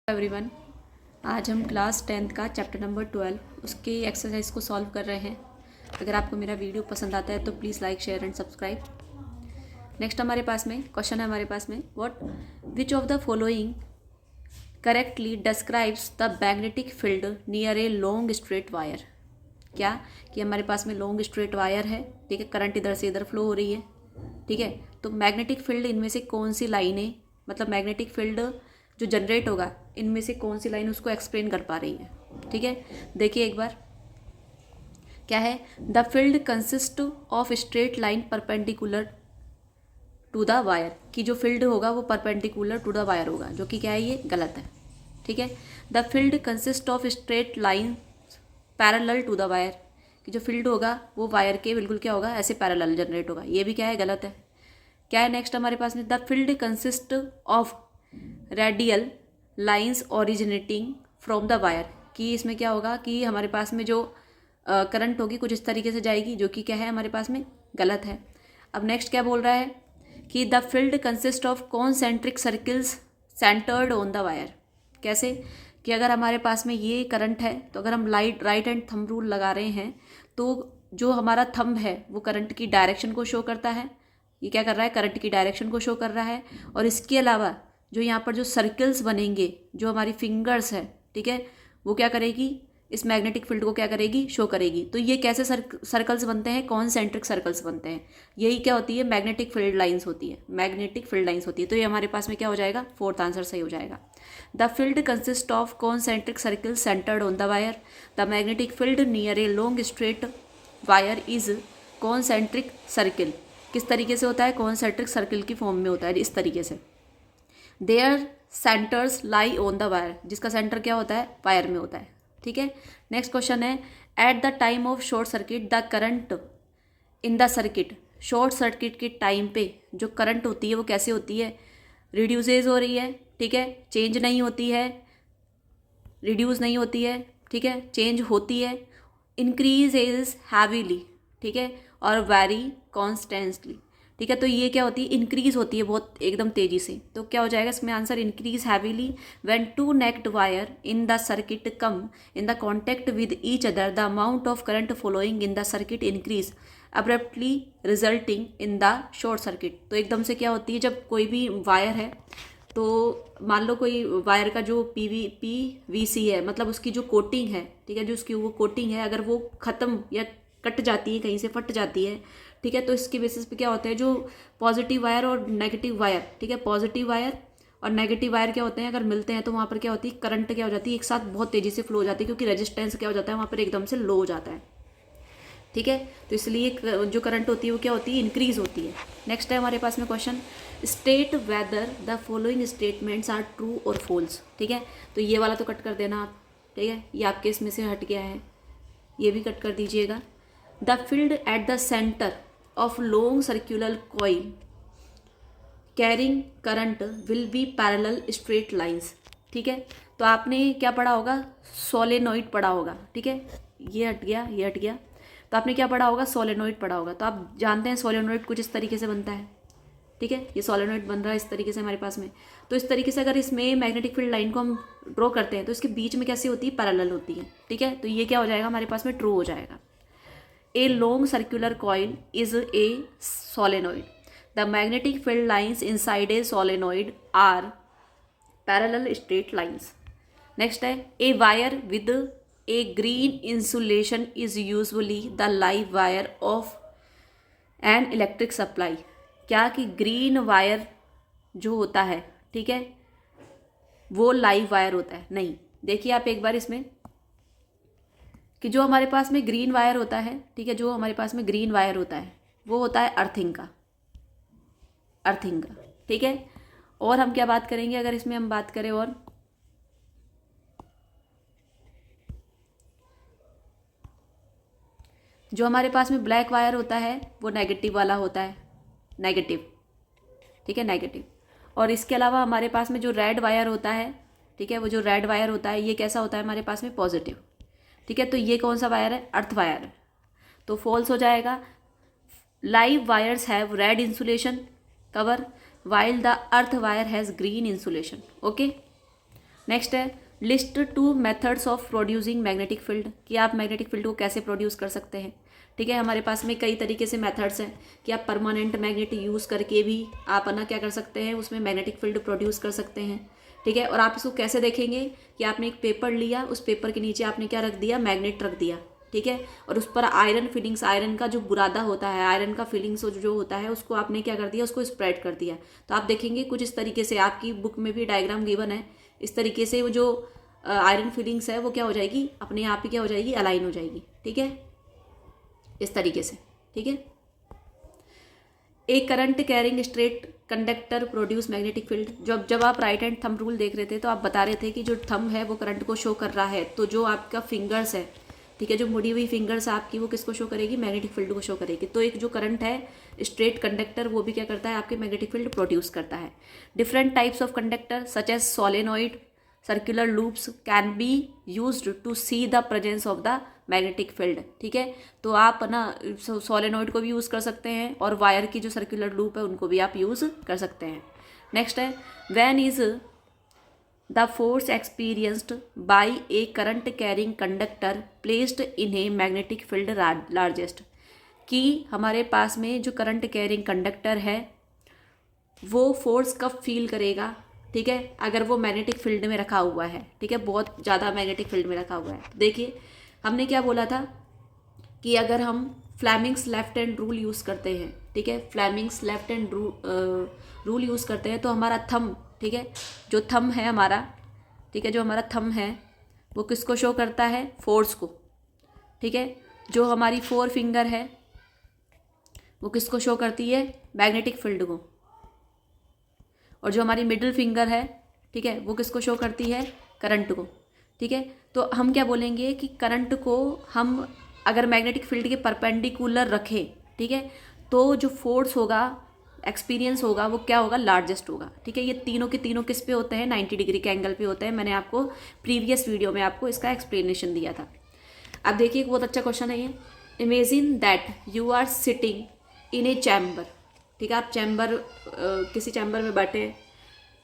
Everyone, आज हम class 10th का चैप्टर नंबर 12 उसके एक्सरसाइज को सॉल्व कर रहे हैं। अगर आपको मेरा वीडियो पसंद आता है तो please like share and subscribe. Next हमारे पास में क्वेश्चन है, हमारे पास में what which of the following correctly describes the magnetic field near a long straight wire. क्या कि हमारे पास में लॉन्ग स्ट्रेट वायर है, ठीक है, करंट इधर से इधर फ्लो हो रही है, ठीक है। तो मैग्नेटिक फील्ड इनमें से कौन सी लाइनें, मतलब मैग्नेटिक फील्ड जो जनरेट होगा इनमें से कौन सी लाइन उसको एक्सप्लेन कर पा रही है, ठीक है। देखिए एक बार क्या है, the field consist of straight line perpendicular to the wire, कि जो फील्ड होगा वो परपेंडिकुलर टू द वायर होगा, जो कि क्या है, ये गलत है, ठीक है। The field consist of straight line parallel to the wire, कि जो फील्ड होगा वो वायर के बिल्कुल क्या होगा, ऐसे पैरेलल जनरेट होगा, ये भी क्या है, गलत है। क्या है नेक्स्ट हमारे पास में, the field consist of radial lines originating from the wire, कि इसमें क्या होगा कि हमारे पास में जो करंट होगी कुछ इस तरीके से जाएगी, जो कि क्या है हमारे पास में गलत है। अब नेक्स्ट क्या बोल रहा है कि the field consist of concentric circles centred on the wire. कैसे कि अगर हमारे पास में ये करंट है तो अगर हम राइट हैंड थंब रूल लगा रहे हैं तो जो हमारा थंब है वो करंट की डायरेक्शन को शो करता है, ये क्या कर रहा है, करंट की डायरेक्शन को शो कर रहा है। और इसके अलावा जो यहाँ पर जो सर्कल्स बनेंगे, जो हमारी फिंगर्स है, ठीक है, वो क्या करेगी, इस मैग्नेटिक फील्ड को क्या करेगी, शो करेगी। तो ये कैसे सर्कल्स बनते हैं, कॉन्सेंट्रिक सर्कल्स बनते हैं, यही क्या होती है, मैग्नेटिक फील्ड लाइंस होती है, मैग्नेटिक फील्ड लाइंस होती है। तो ये हमारे पास में क्या हो जाएगा, फोर्थ आंसर सही हो जाएगा। The field consist of concentric circles centred on the wire, the magnetic field near a long straight wire is concentric circle. किस तरीके से होता है, कॉन्सेंट्रिक सर्किल की फॉर्म में होता है, इस तरीके से। There centres lie on the wire, जिसका सेंटर क्या होता है, वायर में होता है, ठीक है। नेक्स्ट क्वेश्चन है, at the time of short circuit the current in the circuit, short circuit के टाइम पे जो करंट होती है वो कैसे होती है, रिड्यूसेज हो रही है, ठीक है, चेंज नहीं होती है, रिड्यूस नहीं होती है, ठीक है, चेंज होती है, इंक्रीज इज हैवीली, ठीक है, और वेरी कॉन्स्टेंटली, ठीक है। तो ये क्या होती है, इंक्रीज होती है बहुत एकदम तेजी से। तो क्या हो जाएगा इसमें answer, increase heavily when two naked wire in the circuit come in the contact with each other the amount of current following in the circuit increase abruptly resulting in the short circuit. तो एकदम से क्या होती है, जब कोई भी wire है तो मान लो कोई वायर का जो पीवीसी है, मतलब उसकी जो कोटिंग है, ठीक है, जो उसकी वो कोटिंग है, अगर वो ख़त्म या कट जाती है, कहीं से फट जाती है, ठीक है, तो इसकी बेसिस पे क्या होता है, जो पॉजिटिव वायर और नेगेटिव वायर, ठीक है, पॉजिटिव वायर और नेगेटिव वायर क्या होते हैं, अगर मिलते हैं तो वहाँ पर क्या होती है, करंट क्या हो जाती है, एक साथ बहुत तेज़ी से फ्लो हो जाती है, क्योंकि रेजिस्टेंस क्या हो जाता है वहाँ पर एकदम से लो हो जाता है, ठीक है। तो इसलिए जो करंट होती है वो क्या होती है, इंक्रीज होती है। नेक्स्ट है हमारे पास में question, state whether the following statements are true और फॉल्स, ठीक है। तो ये वाला तो कट कर देना आप, ठीक है, ये आपके इसमें से हट गया है, ये भी कट कर दीजिएगा। The field at the centre of long circular coil carrying current will be parallel straight lines, ठीक है। तो आपने क्या पढ़ा होगा, सोलेनोइड पढ़ा होगा, ठीक है, ये हट गया, ये हट गया। तो आपने क्या पढ़ा होगा, सोलेनोइड पढ़ा होगा। तो आप जानते हैं सोलेनोइड कुछ इस तरीके से बनता है, ठीक है, ये सोलेनोइड बन रहा है इस तरीके से हमारे पास में। तो इस तरीके से अगर इसमें मैग्नेटिक फील्ड लाइन को हम ड्रॉ करते हैं तो इसके बीच में कैसी होती है, पैरेलल होती है, ठीक है। तो ये क्या हो जाएगा हमारे पास में, ट्रू हो जाएगा। A long circular coil is a solenoid. The magnetic field lines inside a solenoid are parallel straight lines. Next है, a wire with a green insulation is usually the live wire of an electric supply. क्या कि green wire जो होता है, ठीक है, वो live wire होता है, नहीं। देखिए आप एक बार इसमें कि जो हमारे पास में ग्रीन वायर होता है, ठीक है, जो हमारे पास में ग्रीन वायर होता है वो होता है अर्थिंग का, अर्थिंग का, ठीक है। और हम क्या बात करेंगे, अगर इसमें हम बात करें, और जो हमारे पास में ब्लैक वायर होता है वो नेगेटिव वाला होता है, नेगेटिव, ठीक है, नेगेटिव। और इसके अलावा हमारे पास में जो रेड वायर होता है, ठीक है, वो जो रेड वायर होता है ये कैसा होता है हमारे पास में, पॉजिटिव, ठीक है। तो ये कौन सा वायर है, अर्थ वायर है, तो फॉल्स हो जाएगा। Live wires have red insulation cover while the earth wire has green insulation, okay. Next है list 2 methods of producing magnetic field, कि आप मैग्नेटिक फील्ड को कैसे प्रोड्यूस कर सकते हैं। ठीक है, हमारे पास में कई तरीके से मेथड्स हैं कि आप परमानेंट मैग्नेट यूज़ करके भी आप ना क्या कर सकते हैं, उसमें मैग्नेटिक फील्ड प्रोड्यूस कर सकते हैं। ठीक है, और आप इसको कैसे देखेंगे कि आपने एक पेपर लिया, उस पेपर के नीचे आपने क्या रख दिया, मैग्नेट रख दिया। ठीक है, और उस पर आयरन फिलिंग्स, आयरन का जो बुरादा होता है, आयरन का फिलिंग्स जो होता है, उसको आपने क्या कर दिया, उसको स्प्रेड कर दिया। तो आप देखेंगे कुछ इस तरीके से, आपकी बुक में भी डायग्राम गिवन है, इस तरीके से वो जो आयरन फिलिंग्स है वो क्या हो जाएगी, अपने आप ही क्या हो जाएगी, अलाइन हो जाएगी। ठीक है, इस तरीके से। ठीक है, एक current carrying straight conductor produce magnetic field. जब आप राइट हैंड थंब रूल देख रहे थे तो आप बता रहे थे कि जो थंब है वो करंट को शो कर रहा है, तो जो आपका फिंगर्स है, ठीक है, जो मुड़ी हुई फिंगर्स आपकी, वो किसको शो करेगी, मैग्नेटिक फील्ड को शो करेगी। तो एक जो करंट है स्ट्रेट कंडक्टर, वो भी क्या करता है, आपके मैग्नेटिक फील्ड प्रोड्यूस करता है। Different types of conductor such as solenoid, circular loops can be used to see the presence of the magnetic field. ठीक है, तो आप ना सोलेनॉइड को भी यूज़ कर सकते हैं और वायर की जो सर्कुलर लूप है उनको भी आप यूज़ कर सकते हैं। नेक्स्ट है when is the force experienced by a current carrying conductor placed in a magnetic field largest, कि हमारे पास में जो करंट कैरिंग कंडक्टर है वो फोर्स कब फील करेगा। ठीक है, अगर वो मैग्नेटिक फील्ड में रखा हुआ है। ठीक है, बहुत ज़्यादा मैग्नेटिक फील्ड में रखा हुआ है। देखिए हमने क्या बोला था कि अगर हम Fleming's left hand rule use करते हैं, ठीक है, Fleming's left hand rule use करते हैं, तो हमारा थंब, ठीक है, जो थंब है हमारा, ठीक है, जो हमारा थंब है वो किसको शो करता है, फोर्स को। ठीक है, जो हमारी 4 फिंगर है वो किसको शो करती है, मैग्नेटिक फील्ड को। और जो हमारी मिडिल फिंगर है, ठीक है, वो किसको शो करती है, करंट को। ठीक है, तो हम क्या बोलेंगे कि करंट को हम अगर मैग्नेटिक फील्ड के परपेंडिकुलर रखें, ठीक है, तो जो फोर्स होगा, एक्सपीरियंस होगा, वो क्या होगा, लार्जेस्ट होगा। ठीक है, ये तीनों के तीनों किस पे होते हैं, 90 डिग्री के एंगल पे होते हैं। मैंने आपको प्रीवियस वीडियो में आपको इसका एक्सप्लेनेशन दिया था। अब देखिए एक बहुत अच्छा क्वेश्चन है ये, imagine that you are sitting in a chamber. ठीक है, आप चैम्बर किसी चैम्बर में बैठे हैं,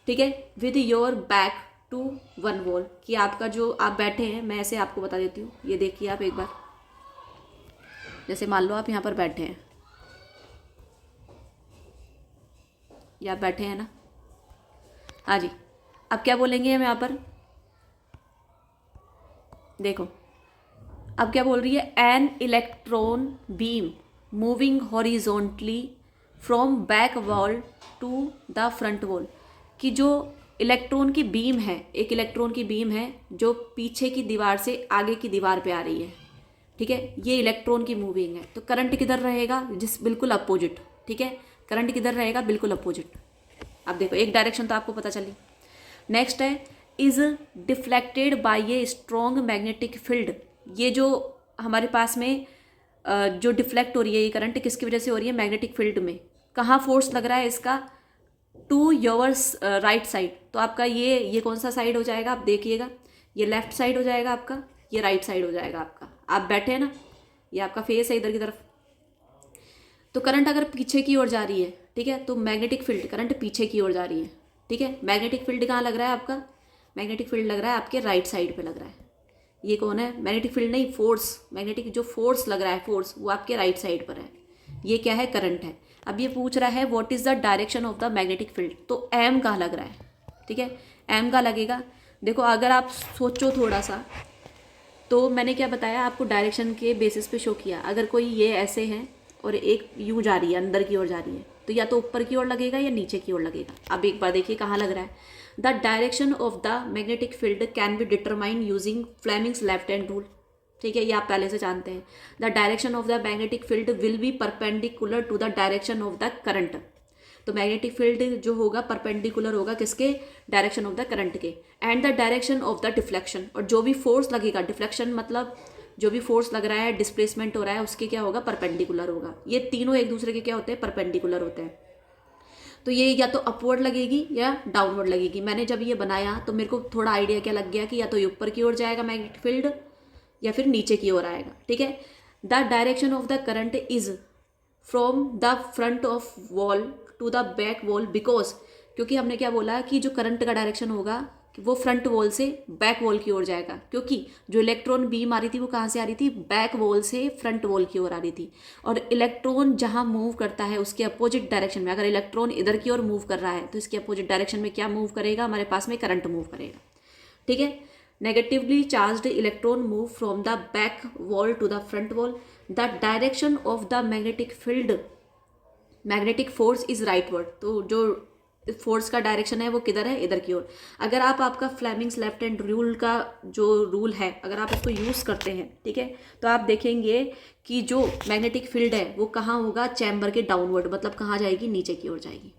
ठीक है, with your back to 1 wall, कि आपका जो आप बैठे हैं, मैं ऐसे आपको बता देती हूँ। ये देखिए आप एक बार, जैसे मान लो आप यहाँ पर बैठे हैं, ये आप बैठे हैं ना, हाँ जी। अब क्या बोलेंगे हम यहाँ पर, देखो अब क्या बोल रही है, an electron beam moving horizontally from back wall to the front wall, कि जो इलेक्ट्रॉन की बीम है, एक इलेक्ट्रॉन की बीम है जो पीछे की दीवार से आगे की दीवार पे आ रही है। ठीक है, ये इलेक्ट्रॉन की मूविंग है, तो करंट किधर रहेगा, जिस बिल्कुल अपोजिट। ठीक है, करंट किधर रहेगा, बिल्कुल अपोजिट। अब देखो एक डायरेक्शन तो आपको पता चली। नेक्स्ट है is deflected by a strong magnetic field, ये जो हमारे पास में जो डिफ्लेक्ट हो रही है ये करंट किसकी वजह से हो रही है, मैग्नेटिक फील्ड में। कहाँ फोर्स लग रहा है इसका, टू योर्स राइट साइड। तो आपका ये कौन सा साइड हो जाएगा, आप देखिएगा, ये लेफ्ट साइड हो जाएगा आपका, ये राइट साइड हो जाएगा आपका। आप बैठे हैं ना, ये आपका फेस है इधर की तरफ। तो करंट अगर पीछे की ओर जा रही है, ठीक है, तो मैग्नेटिक फील्ड, करंट पीछे की ओर जा रही है। ठीक है, मैग्नेटिक फील्ड कहाँ लग रहा है आपका, मैग्नेटिक फील्ड लग रहा है आपके राइट साइड पे लग रहा है। ये कौन है, मैग्नेटिक फील्ड नहीं, फोर्स, मैग्नेटिक जो फोर्स लग रहा है, फोर्स वो आपके राइट साइड पर है। ये क्या है, करंट है। अब ये पूछ रहा है what is the direction of the magnetic field, तो एम कहाँ लग रहा है। ठीक है, एम का लगेगा। देखो अगर आप सोचो थोड़ा सा, तो मैंने क्या बताया आपको, डायरेक्शन के बेसिस पे शो किया। अगर कोई ये ऐसे है और एक यूँ जा रही है, अंदर की ओर जा रही है, तो या तो ऊपर की ओर लगेगा या नीचे की ओर लगेगा। अब एक बार देखिए कहाँ लग रहा है, the direction of the magnetic field can be determine using Fleming's left hand rule. ठीक है, ये आप पहले से जानते हैं। The direction of the magnetic field will be perpendicular to the direction of the current. तो मैग्नेटिक फील्ड जो होगा परपेंडिकुलर होगा किसके, डायरेक्शन ऑफ द करंट के। And the direction of the deflection, और जो भी फोर्स लगेगा, डिफ्लेक्शन मतलब जो भी फोर्स लग रहा है, डिस्प्लेसमेंट हो रहा है, उसके क्या होगा, परपेंडिकुलर होगा। ये तीनों एक दूसरे के क्या होते हैं, परपेंडिकुलर होते हैं। तो ये या तो अपवर्ड लगेगी या डाउनवर्ड लगेगी। मैंने जब ये बनाया तो मेरे को थोड़ा आइडिया क्या लग गया कि या तो ये ऊपर की ओर जाएगा मैग्नेटिक फील्ड या फिर नीचे की ओर आएगा। ठीक है, the direction of the current is from the front of wall to the back wall, because क्योंकि हमने क्या बोला कि जो करंट का डायरेक्शन होगा कि वो फ्रंट वॉल से बैक वॉल की ओर जाएगा, क्योंकि जो इलेक्ट्रॉन बीम आ रही थी वो कहाँ से आ रही थी, बैक वॉल से फ्रंट वॉल की ओर आ रही थी। और इलेक्ट्रॉन जहाँ मूव करता है उसके अपोजिट डायरेक्शन में, अगर इलेक्ट्रॉन इधर की ओर मूव कर रहा है तो इसके अपोजिट डायरेक्शन में क्या मूव करेगा, हमारे पास में करंट मूव करेगा। ठीक है, negatively charged electron move from the back wall to the front wall. The direction of the magnetic field, magnetic force is rightward. तो जो फोर्स का डायरेक्शन है वो किधर है, इधर की ओर। अगर आप आपका फ्लेमिंग्स लेफ्ट हैंड रूल का जो रूल है अगर आप उसको यूज़ करते हैं, ठीक है, तो आप देखेंगे कि जो मैग्नेटिक फील्ड है वो कहाँ होगा, चैम्बर के डाउनवर्ड, मतलब कहाँ जाएगी, नीचे की ओर जाएगी।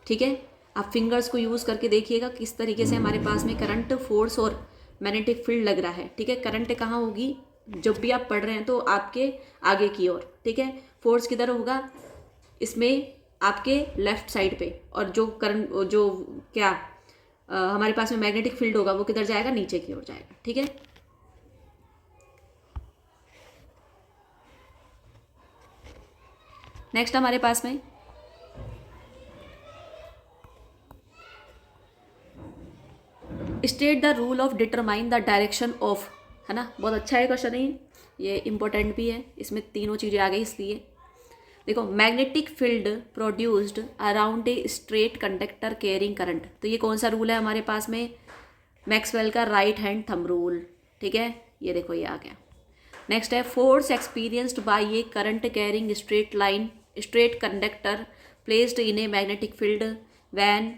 ठीक है, आप फिंगर्स को यूज़ करके देखिएगा किस तरीके से हमारे पास में करंट, फोर्स और मैग्नेटिक फील्ड लग रहा है। ठीक है, करंट कहाँ होगी, जब भी आप पढ़ रहे हैं तो आपके आगे की ओर। ठीक है, फोर्स किधर होगा, इसमें आपके लेफ्ट साइड पे। और जो करंट, जो क्या हमारे पास में मैग्नेटिक फील्ड होगा वो किधर जाएगा, नीचे की ओर जाएगा। ठीक है, नेक्स्ट हमारे पास में state the rule of determine the direction of, है ना, बहुत अच्छा है क्वेश्चन है ये इंपॉर्टेंट भी है, इसमें तीनों चीज़ें आ गई। इसलिए देखो, magnetic field produced around a straight conductor carrying current. तो ये कौन सा रूल है हमारे पास में, मैक्सवेल का राइट हैंड थंब रूल। ठीक है, ये देखो ये आ गया। नेक्स्ट है force experienced by a current carrying straight conductor placed in a magnetic field when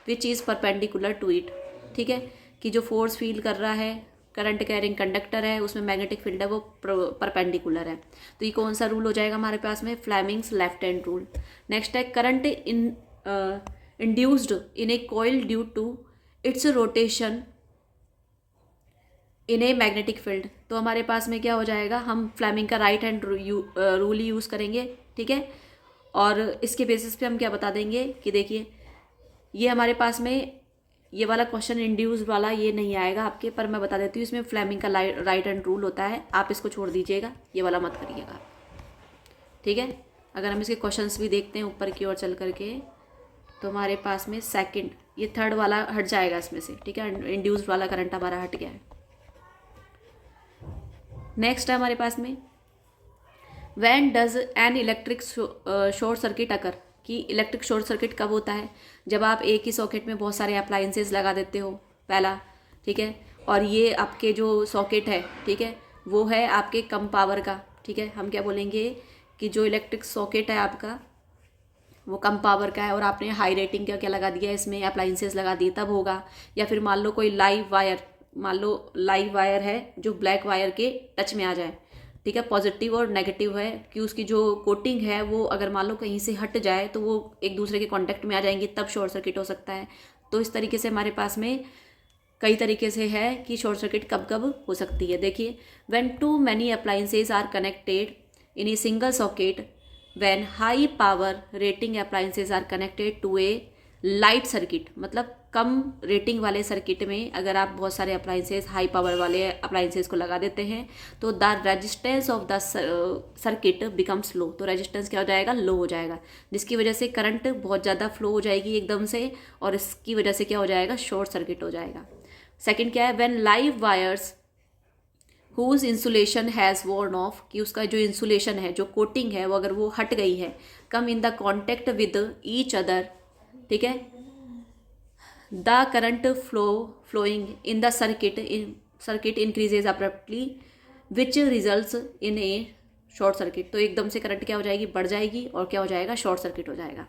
which is perpendicular to it. ठीक है, कि जो फोर्स फील कर रहा है, करंट कैरिंग कंडक्टर है, उसमें मैग्नेटिक फील्ड है वो परपेंडिकुलर है। तो ये कौन सा रूल हो जाएगा हमारे पास में, Fleming's left hand rule. Next है current induced in a coil due to its rotation in a magnetic field. तो हमारे पास में क्या हो जाएगा, हम फ्लेमिंग का राइट हैंड रूल ही यूज़ करेंगे। ठीक है, और इसके बेसिस पे हम क्या बता देंगे कि देखिए ये हमारे पास में ये वाला क्वेश्चन इंड्यूस वाला ये नहीं आएगा आपके, पर मैं बता देती हूँ इसमें फ्लेमिंग का राइट हैंड रूल होता है, आप इसको छोड़ दीजिएगा, ये वाला मत करिएगा। ठीक है, अगर हम इसके क्वेश्चंस भी देखते हैं ऊपर की ओर चल करके, तो हमारे पास में सेकंड, ये थर्ड वाला हट जाएगा इसमें से। ठीक है, इंड्यूस्ड वाला करंट हमारा हट गया है। नेक्स्ट है हमारे पास में when does an electric short circuit occur, कि इलेक्ट्रिक शॉर्ट सर्किट कब होता है, जब आप एक ही सॉकेट में बहुत सारे अप्लायंसेस लगा देते हो, पहला। ठीक है, और ये आपके जो सॉकेट है, ठीक है, वो है आपके कम पावर का। ठीक है, हम क्या बोलेंगे कि जो इलेक्ट्रिक सॉकेट है आपका वो कम पावर का है और आपने हाई रेटिंग का क्या लगा दिया, इसमें अप्लायंसेस लगा दिए, तब होगा। या फिर मान लो कोई लाइव वायर, मान लो लाइव वायर है जो ब्लैक वायर के टच में आ जाए, ठीक है, पॉजिटिव और नेगेटिव है कि उसकी जो कोटिंग है वो अगर मान लो कहीं से हट जाए तो वो एक दूसरे के कांटेक्ट में आ जाएंगी, तब शॉर्ट सर्किट हो सकता है। तो इस तरीके से हमारे पास में कई तरीके से है कि शॉर्ट सर्किट कब कब हो सकती है। देखिए, when too many appliances are connected in a single socket, when high power rating appliances are connected to a light circuit, मतलब कम रेटिंग वाले सर्किट में अगर आप बहुत सारे अप्लायंसेस, हाई पावर वाले अप्लायंसेस को लगा देते हैं तो the resistance of the circuit becomes low. तो रेजिस्टेंस क्या हो जाएगा, लो हो जाएगा, जिसकी वजह से करंट बहुत ज़्यादा फ्लो हो जाएगी एकदम से, और इसकी वजह से क्या हो जाएगा, शॉर्ट सर्किट हो जाएगा। सेकेंड क्या है, when live wires whose insulation has worn off, कि उसका जो इंसुलेशन है, जो कोटिंग है, वो अगर वो हट गई है, come in the contact with each other, ठीक है, the current flowing in the circuit increases abruptly which results in a short circuit. तो एकदम से करंट क्या हो जाएगी, बढ़ जाएगी, और क्या हो जाएगा, शॉर्ट सर्किट हो जाएगा।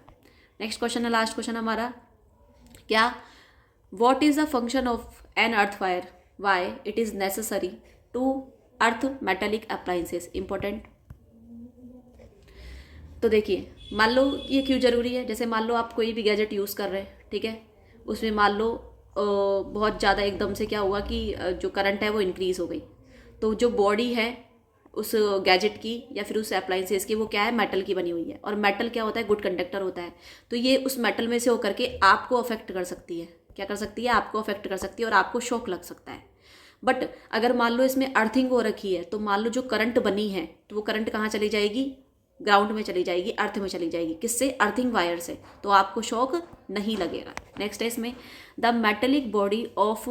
नेक्स्ट क्वेश्चन है, लास्ट क्वेश्चन हमारा, क्या, what is the function of an earth wire, why it is necessary to earth metallic appliances. Important. तो देखिए, मान लो ये क्यों ज़रूरी है, जैसे मान लो आप कोई भी गैजेट यूज़ कर रहे हैं, ठीक है, उसमें मान लो बहुत ज़्यादा एकदम से क्या हुआ कि जो करंट है वो इंक्रीज़ हो गई, तो जो बॉडी है उस गैजेट की या फिर उस अप्लायंसेस की, वो क्या है, मेटल की बनी हुई है, और मेटल क्या होता है, गुड कंडक्टर होता है। तो ये उस मेटल में से होकर के आपको अफेक्ट कर सकती है, क्या कर सकती है, आपको अफेक्ट कर सकती है, और आपको शॉक लग सकता है। बट अगर मान लो इसमें अर्थिंग हो रखी है, तो मान लो जो करंट बनी है तो वो करंट कहाँ चली जाएगी, ग्राउंड में चली जाएगी, अर्थ में चली जाएगी। किससे? अर्थिंग वायर से। तो आपको शॉक नहीं लगेगा। नेक्स्ट है इसमें, the metallic body of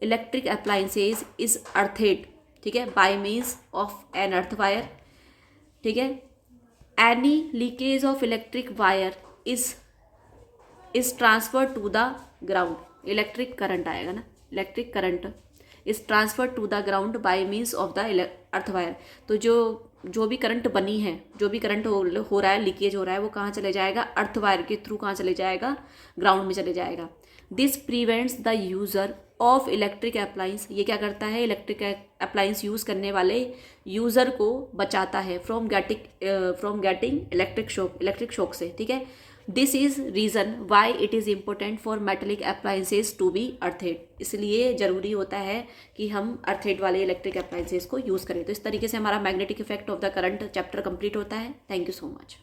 electric appliances is earthed, ठीक है, by means of an earth wire, ठीक है। Any leakage of electric wire is transfer to the ground. Electric current आएगा ना, electric current is transfer to the ground by means of the earth wire. तो जो भी current बनी है, जो भी करंट हो रहा है, लीकेज हो रहा है, वो कहाँ चले जाएगा? अर्थ वायर के थ्रू कहाँ चले जाएगा? ग्राउंड में चले जाएगा। This prevents the user of electric appliance, ये क्या करता है? इलेक्ट्रिक अप्लायंस यूज़ करने वाले यूज़र को बचाता है फ्रॉम गेटिंग इलेक्ट्रिक शॉक से, ठीक है। This is reason why it is important for metallic appliances to be earthed, इसलिए ज़रूरी होता है कि हम अर्थेड वाले इलेक्ट्रिक अप्लायंसेज को यूज़ करें। तो इस तरीके से हमारा magnetic effect of the current chapter complete होता है। Thank you so much.